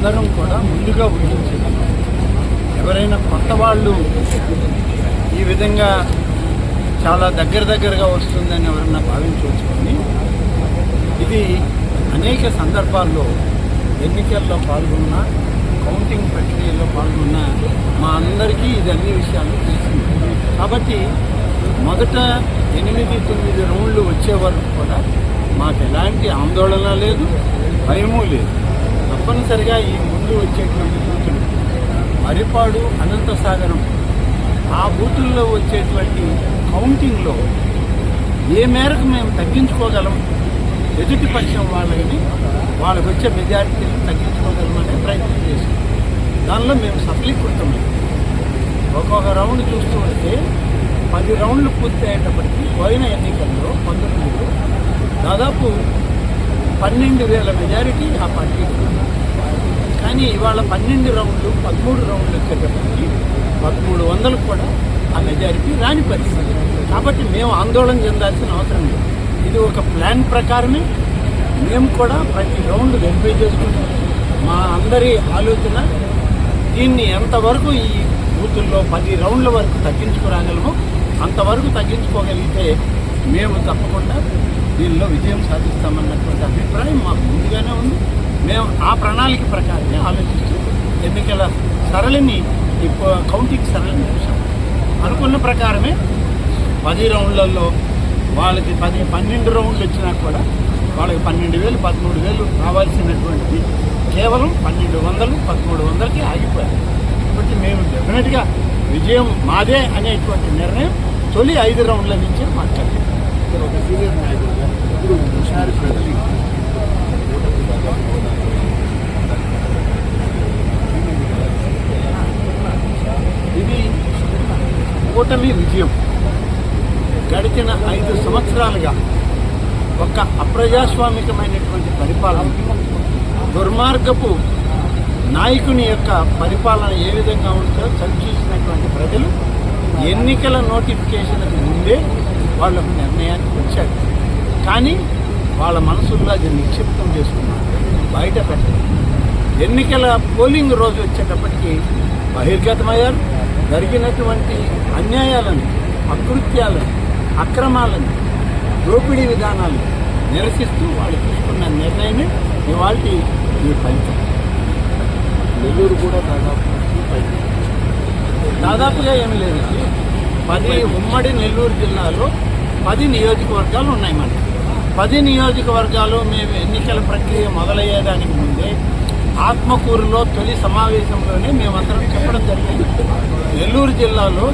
అందరం కూడా ముందుగా ఊహించాలి. ఎవరైనా కొత్త వాళ్ళు ఈ విధంగా చాలా దగ్గరగా వస్తుందని ఎవరన్నా భావించవచ్చుకొని ఇది అనేక సందర్భాల్లో ఎన్నికల్లో పాల్గొన్న, కౌంటింగ్ ప్రక్రియలో పాల్గొన్న మా అందరికీ ఇది అన్ని విషయాలు తెలిసింది. కాబట్టి మొదట 8-9 రౌండ్లు వచ్చే వరకు కూడా మాకు ఎలాంటి ఆందోళన లేదు, భయమూ లేదు. తప్పనిసరిగా ఈ ముందు వచ్చేటువంటి బూతులు మరిపాడు, అనంతసాగరం ఆ బూతుల్లో వచ్చేటువంటి కౌంటింగ్లో ఏ మేరకు మేము తగ్గించుకోగలం, ఎదుటి పక్షం వాళ్ళకి వచ్చే మెజారిటీని తగ్గించుకోగలమనే ప్రయత్నం చేశాం. దానిలో మేము సఫలీకృతమై ఒక్కొక్క రౌండ్ చూస్తూ ఉంటే 10 రౌండ్లు పూర్తి అయ్యేటప్పటికీ పోయిన ఎన్నికల్లో 19లో దాదాపు 12,000 మెజారిటీ ఆ పార్టీకి. కానీ ఇవాళ 12 రౌండ్లు 13 రౌండ్లు వచ్చేటప్పటికి 1,300 కూడా ఆ మెజారిటీ రాని పరిస్థితి. కాబట్టి మేము ఆందోళన చెందాల్సిన అవసరం లేదు. ఇది ఒక ప్లాన్ ప్రకారమే మేము కూడా ప్రతి రౌండ్ వెరిఫై చేసుకుంటాం. మా అందరి ఆలోచన దీన్ని ఎంతవరకు ఈ బూతుల్లో 10 రౌండ్ల వరకు తగ్గించుకురాగలమో అంతవరకు తగ్గించుకోగలిగితే మేము తప్పకుండా దీనిలో విజయం సాధిస్తామన్నటువంటి అభిప్రాయం మాకు ముందుగానే ఉంది. మేము ఆ ప్రణాళిక ప్రకారమే ఆలోచిస్తూ ఎన్నికల సరళిని, కౌంటింగ్ సరళిని చూసాం. అనుకున్న ప్రకారమే 10 రౌండ్లలో వాళ్ళకి 12 రౌండ్లు వచ్చినా కూడా వాళ్ళకి 12,000, 13,000 రావాల్సినటువంటిది కేవలం 1,200, 1,300కి ఆగిపోయారు. కాబట్టి మేము డెఫినెట్గా విజయం మాదే అనేటువంటి నిర్ణయం తొలి 5 రౌండ్ల నుంచే మాట్లాడారు. ఒక సీనియర్ నాయకుడుగా ఇప్పుడు హుషారు ప్రజలు ఇది కూటమి విజయం. గడిచిన 5 సంవత్సరాలుగా ఒక అప్రజాస్వామికమైనటువంటి పరిపాలన, దుర్మార్గపు నాయకుని యొక్క పరిపాలన ఏ విధంగా ఉంటుందో చవిచూసినటువంటి ప్రజలు ఎన్నికల నోటిఫికేషన్కు ముందే వాళ్ళకు నిర్ణయానికి వచ్చారు. కానీ వాళ్ళ మనసుల్లో అది నిక్షిప్తం చేసుకున్నారు, బయట పెట్టారు. ఎన్నికల పోలింగ్ రోజు వచ్చేటప్పటికి బహిర్గతమయ్యారు. జరిగినటువంటి అన్యాయాలను, అకృత్యాలను, అక్రమాలను, దోపిడీ విధానాలు నిరసిస్తూ వాళ్ళు తీసుకున్న నిర్ణయమే ఇవాళ ఈ ఫలితం. నెల్లూరు కూడా దాదాపుగా ఏమి లేదు. 10 ఉమ్మడి నెల్లూరు జిల్లాలో 10 నియోజకవర్గాలు ఉన్నాయి. మనకి 10 నియోజకవర్గాలు మేము ఎన్నికల ప్రక్రియ మొదలయ్యేదానికి ముందే ఆత్మకూరులో తొలి సమావేశంలోనే మేమందరం చెప్పడం జరిగింది. నెల్లూరు జిల్లాలో